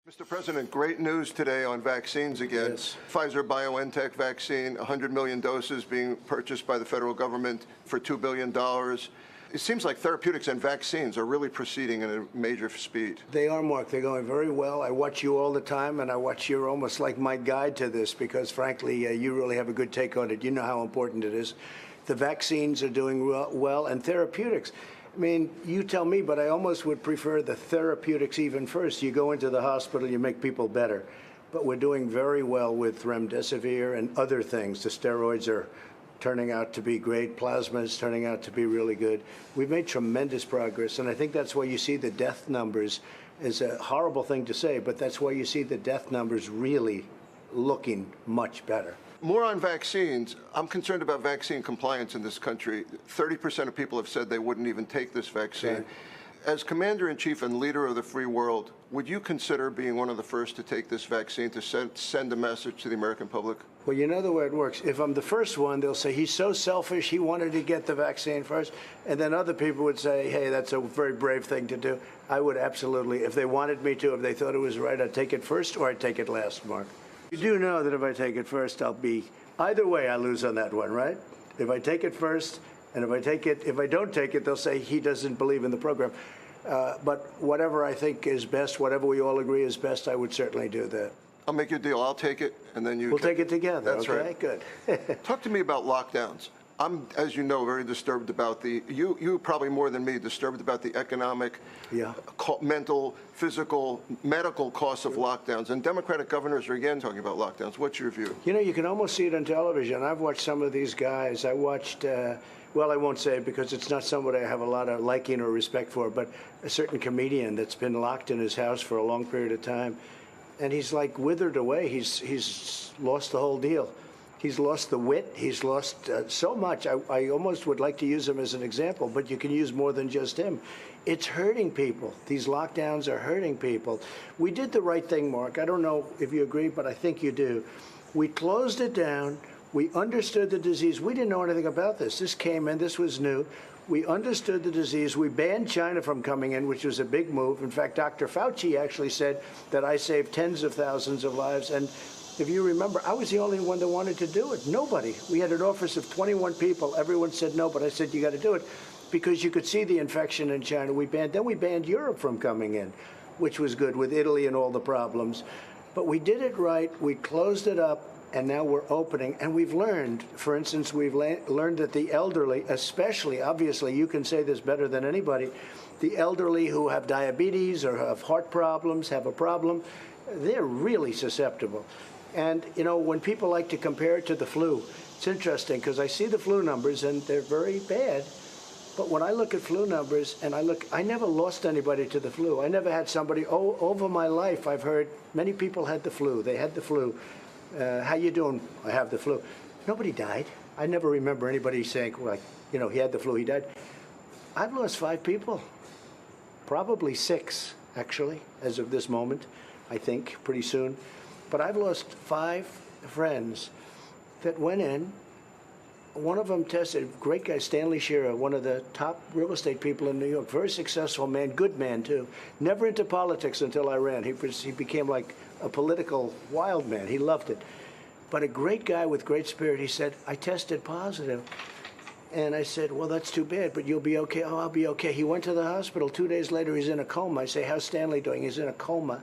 Mr. President, great news today on vaccines again. Yes. Pfizer-BioNTech vaccine, 100 million doses being purchased by the federal government for $2 billion. It seems like therapeutics and vaccines are really proceeding at a major speed. They are, Mark. They're going very well. I watch you all the time, and I watch you're almost like my guide to this because, frankly, you really have a good take on it. You know how important it is. The vaccines are doing well, and therapeutics. I mean, you tell me, but I almost would prefer the therapeutics even first. You go into the hospital, you make people better. But we're doing very well with remdesivir and other things. The steroids are turning out to be great. Plasma is turning out to be really good. We've made tremendous progress, and I think that's why you see the death numbers. Is a horrible thing to say, but that's why you see the death numbers really looking much better. More on vaccines. I'm concerned about vaccine compliance in this country. 30% of people have said they wouldn't even take this vaccine. Okay. As commander-in-chief and leader of the free world, would you consider being one of the first to take this vaccine to send a message to the American public? Well, you know the way it works. If I'm the first one, they'll say, he's so selfish, he wanted to get the vaccine first. And then other people would say, hey, that's a very brave thing to do. I would absolutely, if they wanted me to, if they thought it was right, I'd take it first or I'd take it last, Mark. You do know that if I take it first, I'll be, either way I lose on that one, right? If I take it first, and if I don't take it, they'll say he doesn't believe in the program. But whatever I think is best, whatever we all agree is best, I would certainly do that. I'll make you a deal. I'll take it, and then We'll take it together, That's okay? right. Good. Talk to me about lockdowns. I'm, as you know, very disturbed about you probably more than me, disturbed about the economic, mental, physical, medical costs of lockdowns. And Democratic governors are again talking about lockdowns. What's your view? You know, you can almost see it on television. I've watched some of these guys. I watched, well, I won't say it because it's not somebody I have a lot of liking or respect for, but a certain comedian that's been locked in his house for a long period of time. And he's like withered away. He's lost the whole deal. He's lost the wit. He's lost so much. I almost would like to use him as an example, but you can use more than just him. It's hurting people. These lockdowns are hurting people. We did the right thing, Mark. I don't know if you agree, but I think you do. We closed it down. We understood the disease. We didn't know anything about this. This came in. This was new. We understood the disease. We banned China from coming in, which was a big move. In fact, Dr. Fauci actually said that I saved tens of thousands of lives. And if you remember, I was the only one that wanted to do it. Nobody. We had an office of 21 people. Everyone said no, but I said, you got to do it because you could see the infection in China. Then we banned Europe from coming in, which was good with Italy and all the problems. But we did it right. We closed it up, and now we're opening. And we've learned, for instance, we've learned that the elderly, especially, obviously, you can say this better than anybody, the elderly who have diabetes or have heart problems, have a problem, they're really susceptible. And, you know, when people like to compare it to the flu, it's interesting because I see the flu numbers and they're very bad. But when I look at flu numbers and I never lost anybody to the flu. I never had somebody, over my life, I've heard many people had the flu. They had the flu. How you doing? I have the flu. Nobody died. I never remember anybody saying, like, you know, he had the flu, he died. I've lost 5 people, probably 6, actually, as of this moment, I think, pretty soon. But I've lost 5 friends that went in. One of them tested, great guy, Stanley Shearer, one of the top real estate people in New York, very successful man, good man too. Never into politics until I ran. He became like a political wild man. He loved it. But a great guy with great spirit. He said, I tested positive. And I said, well, that's too bad, but you'll be okay. Oh, I'll be okay. He went to the hospital. 2 days later, he's in a coma. I say, how's Stanley doing? He's in a coma.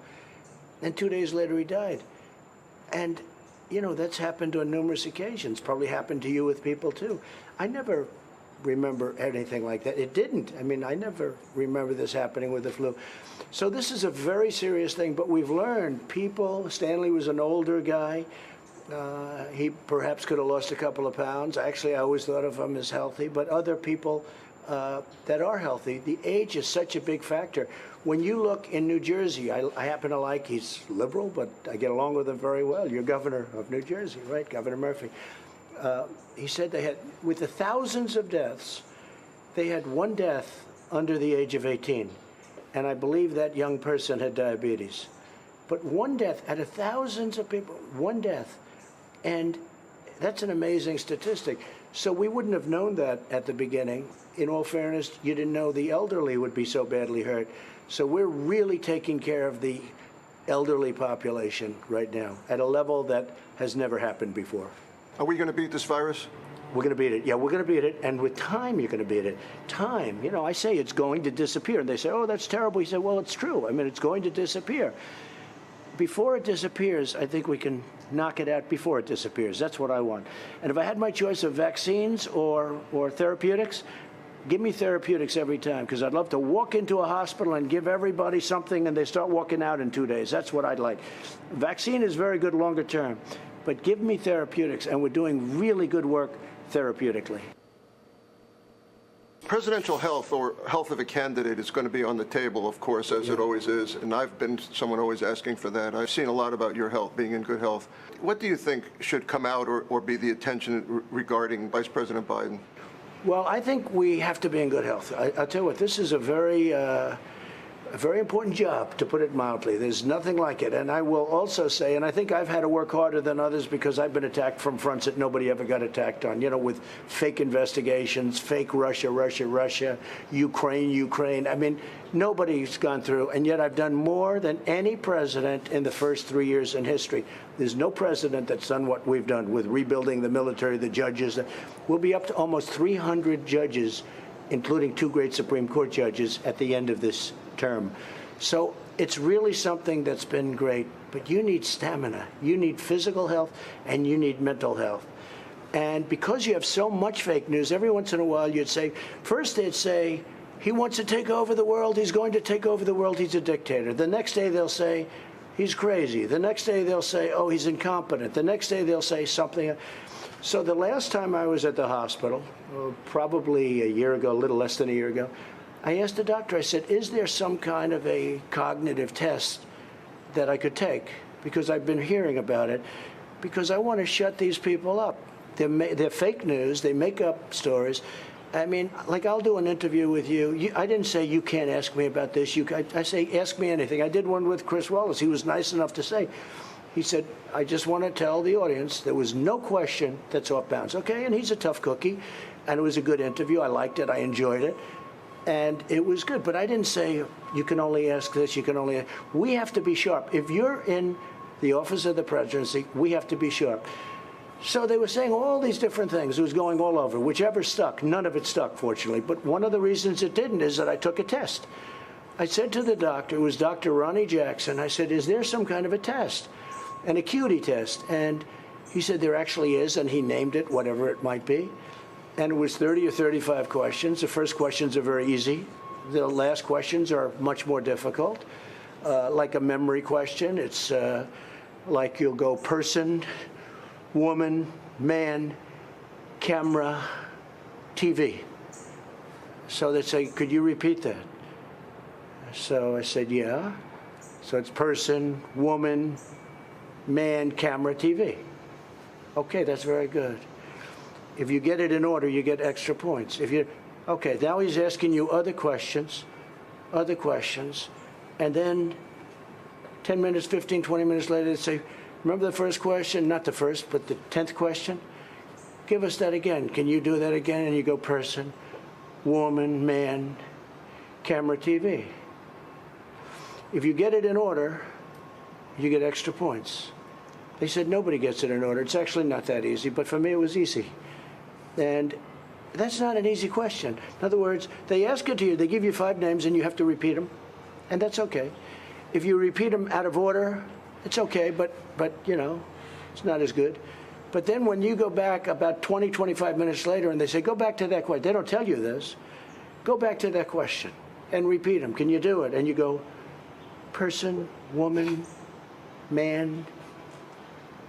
And 2 days later, he died. And, you know, that's happened on numerous occasions. Probably happened to you with people, too. I never remember anything like that. It didn't. I mean, I never remember this happening with the flu. So this is a very serious thing. But we've learned people, Stanley was an older guy. He perhaps could have lost a couple of pounds. Actually, I always thought of him as healthy. But other people that are healthy, the age is such a big factor. When you look in New Jersey, I happen to like, he's liberal, but I get along with him very well. You're governor of New Jersey, right? Governor Murphy. He said they had, with the thousands of deaths, they had 1 death under the age of 18. And I believe that young person had diabetes. But 1 death out of thousands of people, 1 death. And that's an amazing statistic. So we wouldn't have known that at the beginning. In all fairness, you didn't know the elderly would be so badly hurt. So we're really taking care of the elderly population right now at a level that has never happened before. Are we going to beat this virus? We're going to beat it. Yeah, we're going to beat it. And with time, you're going to beat it. Time, you know, I say it's going to disappear. And they say, oh, that's terrible. You say, well, it's true. I mean, it's going to disappear. Before it disappears, I think we can knock it out before it disappears. That's what I want. And if I had my choice of vaccines or therapeutics, give me therapeutics every time, because I'd love to walk into a hospital and give everybody something and they start walking out in 2 days. That's what I'd like. Vaccine is very good longer term, but give me therapeutics, and we're doing really good work therapeutically. Presidential health, or health of a candidate, is going to be on the table, of course, as it always is. And I've been someone always asking for that. I've seen a lot about your health, being in good health. What do you think should come out or be the attention regarding Vice President Biden? Well, I think we have to be in good health. I'll tell you what, this is a very important job, to put it mildly. There's nothing like it. And I will also say, and I think I've had to work harder than others because I've been attacked from fronts that nobody ever got attacked on, you know, with fake investigations, fake Russia, Ukraine. I mean, nobody's gone through, and yet I've done more than any president in the first 3 years in history. There's no president that's done what we've done with rebuilding the military, the judges. We'll be up to almost 300 judges, including 2 great Supreme Court judges, at the end of this term. So it's really something that's been great, but you need stamina, you need physical health, and you need mental health. And because you have so much fake news, every once in a while you'd say, first they'd say, he wants to take over the world, he's going to take over the world, he's a dictator. The next day they'll say, he's crazy. The next day they'll say, oh, he's incompetent. The next day they'll say something. So the last time I was at the hospital, probably a year ago, a little less than a year ago, I asked the doctor, I said, is there some kind of a cognitive test that I could take? Because I've been hearing about it, because I want to shut these people up. They're fake news, they make up stories. I mean, like, I'll do an interview with you. I didn't say you can't ask me about this. I say, ask me anything. I did one with Chris Wallace. He was nice enough to say, he said, I just want to tell the audience there was no question that's off bounds. Okay, and he's a tough cookie, and it was a good interview. I liked it. I enjoyed it. And it was good. But I didn't say, you can only ask this, you can only... We have to be sharp. If you're in the office of the presidency, we have to be sharp. So they were saying all these different things. It was going all over. Whichever stuck. None of it stuck, fortunately. But one of the reasons it didn't is that I took a test. I said to the doctor, it was Dr. Ronnie Jackson, I said, is there some kind of a test? An acuity test. And he said, there actually is, and he named it, whatever it might be. And it was 30 or 35 questions. The first questions are very easy. The last questions are much more difficult. Like a memory question, it's like you'll go person, woman, man, camera, TV. So they say, could you repeat that? So I said, yeah. So it's person, woman, man, camera, TV. Okay, that's very good. If you get it in order, you get extra points. Okay, now he's asking you other questions, and then 10 minutes, 15, 20 minutes later, they say, remember the first question? Not the first, but the 10th question? Give us that again. Can you do that again? And you go person, woman, man, camera, TV. If you get it in order, you get extra points. They said nobody gets it in order. It's actually not that easy, but for me it was easy. And that's not an easy question. In other words, they ask it to you, they give you 5 names and you have to repeat them, and that's okay. If you repeat them out of order, it's okay, but you know, it's not as good. But then when you go back about 20, 25 minutes later and they say, go back to that question, they don't tell you this, go back to that question and repeat them. Can you do it? And you go, person, woman, man,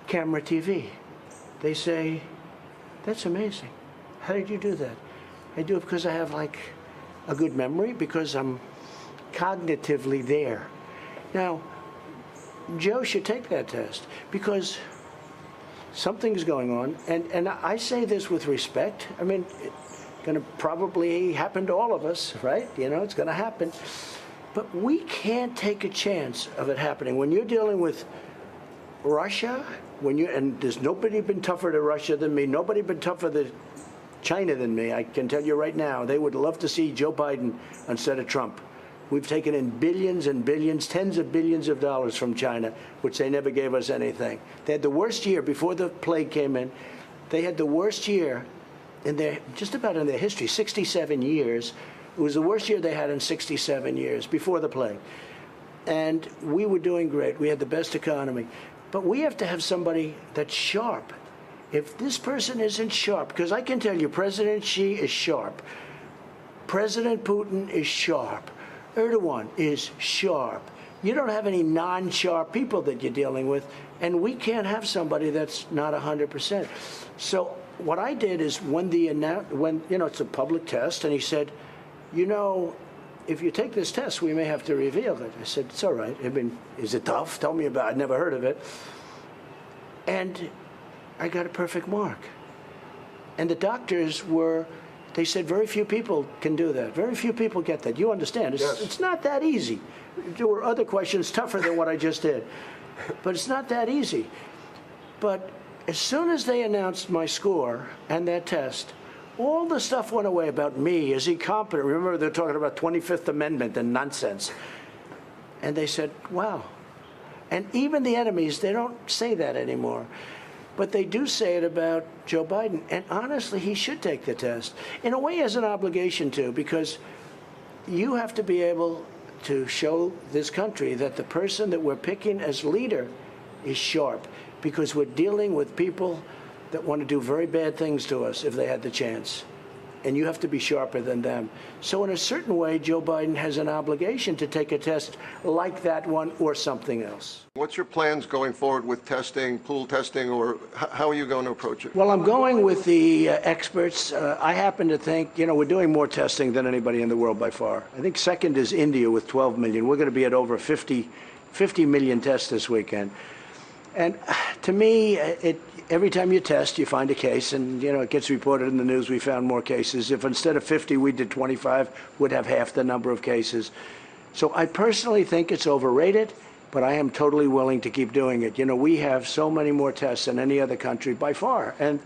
camera, TV. They say, that's amazing. How did you do that? I do it because I have like a good memory, because I'm cognitively there. Now, Joe should take that test because something's going on, and I say this with respect. I mean, it's going to probably happen to all of us, right? You know, it's going to happen. But we can't take a chance of it happening. When you're dealing with Russia, and there's nobody been tougher to Russia than me, nobody been tougher to China than me, I can tell you right now, they would love to see Joe Biden instead of Trump. We've taken in billions and billions, tens of billions of dollars from China, which they never gave us anything. They had the worst year before the plague came in. They had the worst year in their, just about in their history, 67 years. It was the worst year they had in 67 years before the plague. And we were doing great. We had the best economy. But we have to have somebody that's sharp. If this person isn't sharp, because I can tell you, President Xi is sharp. President Putin is sharp. Erdogan is sharp. You don't have any non-sharp people that you're dealing with, and we can't have somebody that's not 100%. So what I did is when it's a public test, and he said, if you take this test, we may have to reveal it. I said, it's all right. I mean, is it tough? Tell me about it. I'd never heard of it. And I got a perfect mark. And the doctors they said very few people can do that. Very few people get that. You understand? It's not that easy. There were other questions tougher than what I just did. But it's not that easy. But as soon as they announced my score and that test, all the stuff went away about me. Is he competent? Remember, they're talking about 25th Amendment and nonsense. And they said, wow. And even the enemies, they don't say that anymore. But they do say it about Joe Biden. And honestly, he should take the test. In a way, he has an obligation to, because you have to be able to show this country that the person that we're picking as leader is sharp, because we're dealing with people that want to do very bad things to us if they had the chance. And you have to be sharper than them. So in a certain way, Joe Biden has an obligation to take a test like that one or something else. What's your plans going forward with testing, pool testing, or how are you going to approach it? Well, I'm going with the experts. I happen to think, we're doing more testing than anybody in the world by far. I think second is India with 12 million. We're going to be at over 50 million tests this weekend. And to me, every time you test, you find a case, and it gets reported in the news. We found more cases. If instead of 50 we did 25, we'd have half the number of cases. So I personally think it's overrated, but I am totally willing to keep doing it. We have so many more tests than any other country by far. And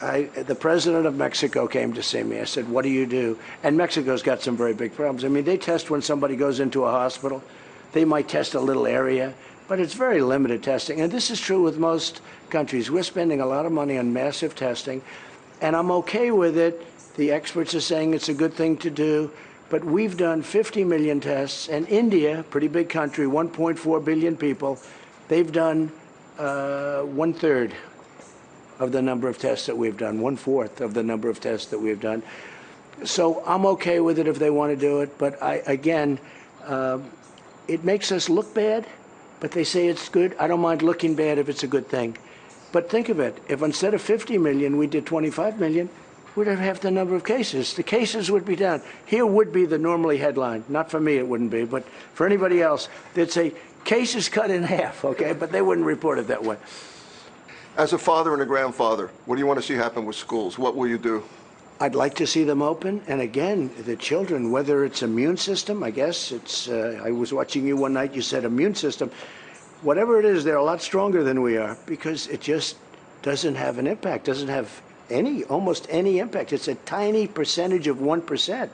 the president of Mexico came to see me. I said, what do you do? And Mexico's got some very big problems. I mean, they test when somebody goes into a hospital. They might test a little area, but it's very limited testing. And this is true with most countries. We're spending a lot of money on massive testing, and I'm okay with it. The experts are saying it's a good thing to do, but we've done 50 million tests, and India, pretty big country, 1.4 billion people, they've done 1/3 of the number of tests that we've done, 1/4 of the number of tests that we've done. So I'm okay with it if they want to do it, but it makes us look bad. But they say it's good. I don't mind looking bad if it's a good thing. But think of it. If instead of 50 million, we did 25 million, we'd have half the number of cases. The cases would be down. Here would be the normally headline. Not for me, it wouldn't be. But for anybody else, they'd say, cases cut in half, okay? But they wouldn't report it that way. As a father and a grandfather, what do you want to see happen with schools? What will you do? I'd like to see them open. And again, the children, whether it's immune system, I guess it's, I was watching you one night, you said immune system. Whatever it is, they're a lot stronger than we are, because it just doesn't have an impact, doesn't have almost any impact. It's a tiny percentage of 1%.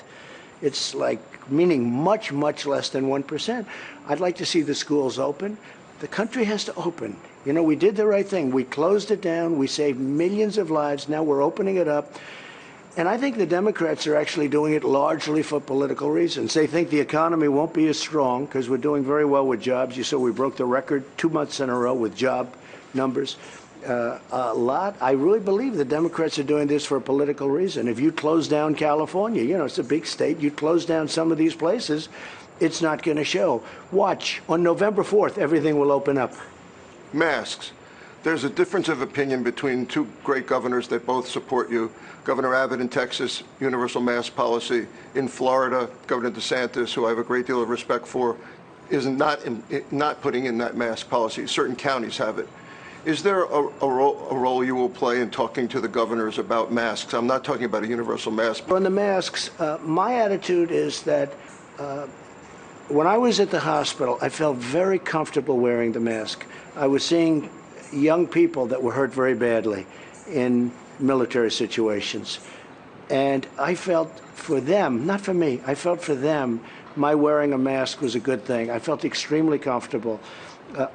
It's like meaning much, much less than 1%. I'd like to see the schools open. The country has to open. We did the right thing. We closed it down. We saved millions of lives. Now we're opening it up. And I think the Democrats are actually doing it largely for political reasons. They think the economy won't be as strong because we're doing very well with jobs. You saw we broke the record 2 months in a row with job numbers. I really believe the Democrats are doing this for a political reason. If you close down California, it's a big state, you close down some of these places, it's not going to show. Watch, on November 4th, everything will open up. Masks. There's a difference of opinion between two great governors that both support you. Governor Abbott in Texas, universal mask policy. In Florida, Governor DeSantis, who I have a great deal of respect for, is not putting in that mask policy. Certain counties have it. Is there a role you will play in talking to the governors about masks? I'm not talking about a universal mask. On the masks, my attitude is that when I was at the hospital, I felt very comfortable wearing the mask. I was seeing young people that were hurt very badly in military situations. And I felt for them, not for me, I felt for them my wearing a mask was a good thing. I felt extremely comfortable.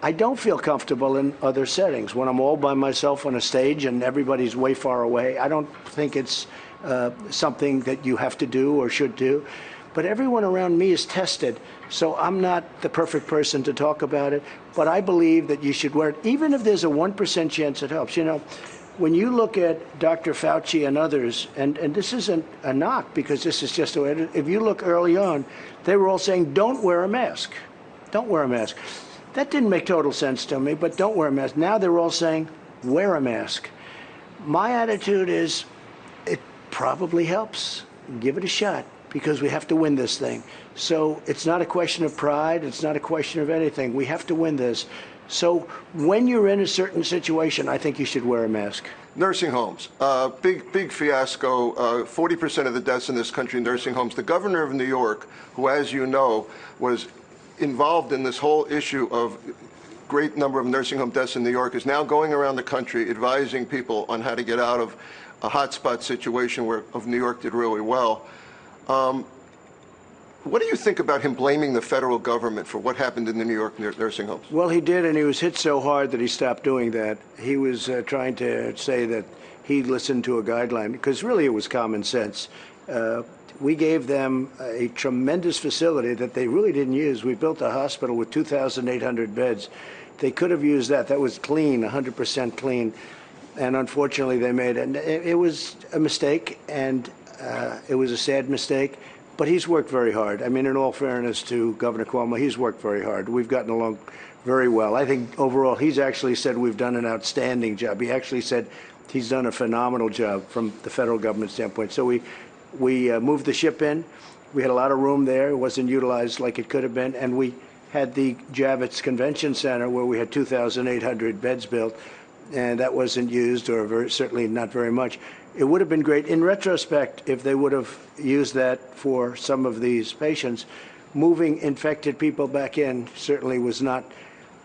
I don't feel comfortable in other settings. When I'm all by myself on a stage and everybody's way far away, I don't think it's something that you have to do or should do. But everyone around me is tested, so I'm not the perfect person to talk about it. But I believe that you should wear it, even if there's a 1% chance it helps. You know, when you look at Dr. Fauci and others, and this isn't a knock because this is just the way it is. If you look early on, they were all saying, don't wear a mask. Don't wear a mask. That didn't make total sense to me, but don't wear a mask. Now they're all saying, wear a mask. My attitude is, it probably helps. Give it a shot, because we have to win this thing. So it's not a question of pride. It's not a question of anything. We have to win this. So when you're in a certain situation, I think you should wear a mask. Nursing homes, big fiasco. 40% of the deaths in this country in nursing homes. The governor of New York, who, as you know, was involved in this whole issue of great number of nursing home deaths in New York, is now going around the country advising people on how to get out of a hotspot situation where of New York did really well. What do you think about him blaming the federal government for what happened in the New York nursing homes? Well, he did, and he was hit so hard that he stopped doing that. He was trying to say that he listened to a guideline, because really it was common sense. We gave them a tremendous facility that they really didn't use. We built a hospital with 2,800 beds. They could have used that. That was clean, 100% clean. And unfortunately, they made it. It was a mistake, and it was a sad mistake. But he's worked very hard. I mean, in all fairness to Governor Cuomo, he's worked very hard. We've gotten along very well. I think overall, he's actually said we've done an outstanding job. He actually said he's done a phenomenal job from the federal government standpoint. So we moved the ship in. We had a lot of room there. It wasn't utilized like it could have been. And we had the Javits Convention Center where we had 2,800 beds built, and that wasn't used, or certainly not very much. It would have been great, in retrospect, if they would have used that for some of these patients. Moving infected people back in certainly was not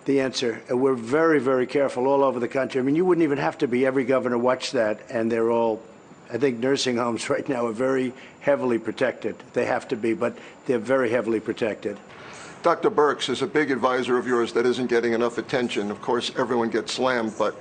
the answer. We're very, very careful all over the country. I mean, you wouldn't even have to be. Every governor watched that, and they're all, I think nursing homes right now are very heavily protected. They have to be, but they're very heavily protected. Dr. Birx is a big advisor of yours that isn't getting enough attention. Of course, everyone gets slammed, but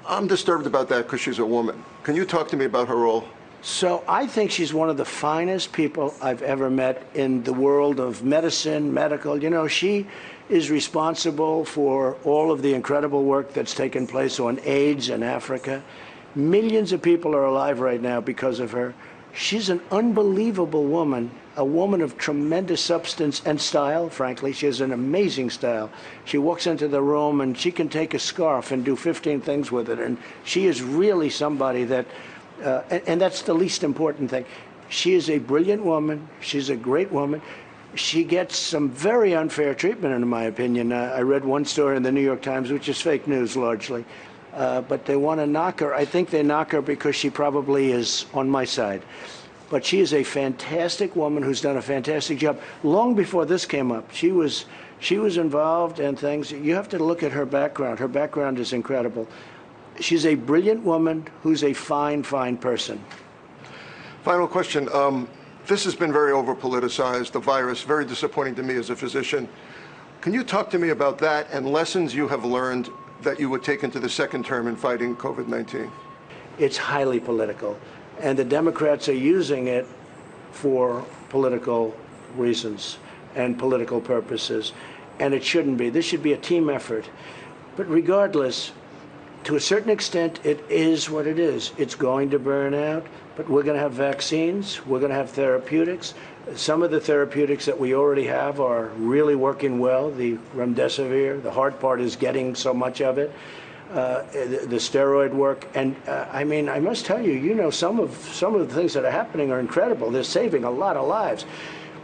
I'm disturbed about that because she's a woman. Can you talk to me about her role? So I think she's one of the finest people I've ever met in the world of medicine, medical. You know, she is responsible for all of the incredible work that's taken place on AIDS in Africa. Millions of people are alive right now because of her. She's an unbelievable woman, a woman of tremendous substance and style, frankly. She has an amazing style. She walks into the room and she can take a scarf and do 15 things with it. And she is really somebody that, and that's the least important thing. She is a brilliant woman. She's a great woman. She gets some very unfair treatment, in my opinion. I read one story in the New York Times, which is fake news largely. But they want to knock her. I think they knock her because she probably is on my side. But she is a fantastic woman who's done a fantastic job. Long before this came up, she was involved in things. You have to look at her background. Her background is incredible. She's a brilliant woman who's a fine, fine person. Final question. This has been very over-politicized, the virus, very disappointing to me as a physician. Can you talk to me about that and lessons you have learned that you would take into the second term in fighting COVID-19? It's highly political, and the Democrats are using it for political reasons and political purposes, and it shouldn't be. This should be a team effort. But regardless, to a certain extent, it is what it is. It's going to burn out, but we're going to have vaccines. We're going to have therapeutics. Some of the therapeutics that we already have are really working well. The remdesivir, the hard part is getting so much of it. The steroid work, and I mean, I must tell you, you know, some of the things that are happening are incredible. They're saving a lot of lives.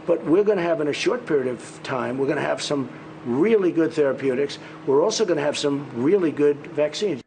But we're going to have, in a short period of time, we're going to have some really good therapeutics. We're also going to have some really good vaccines.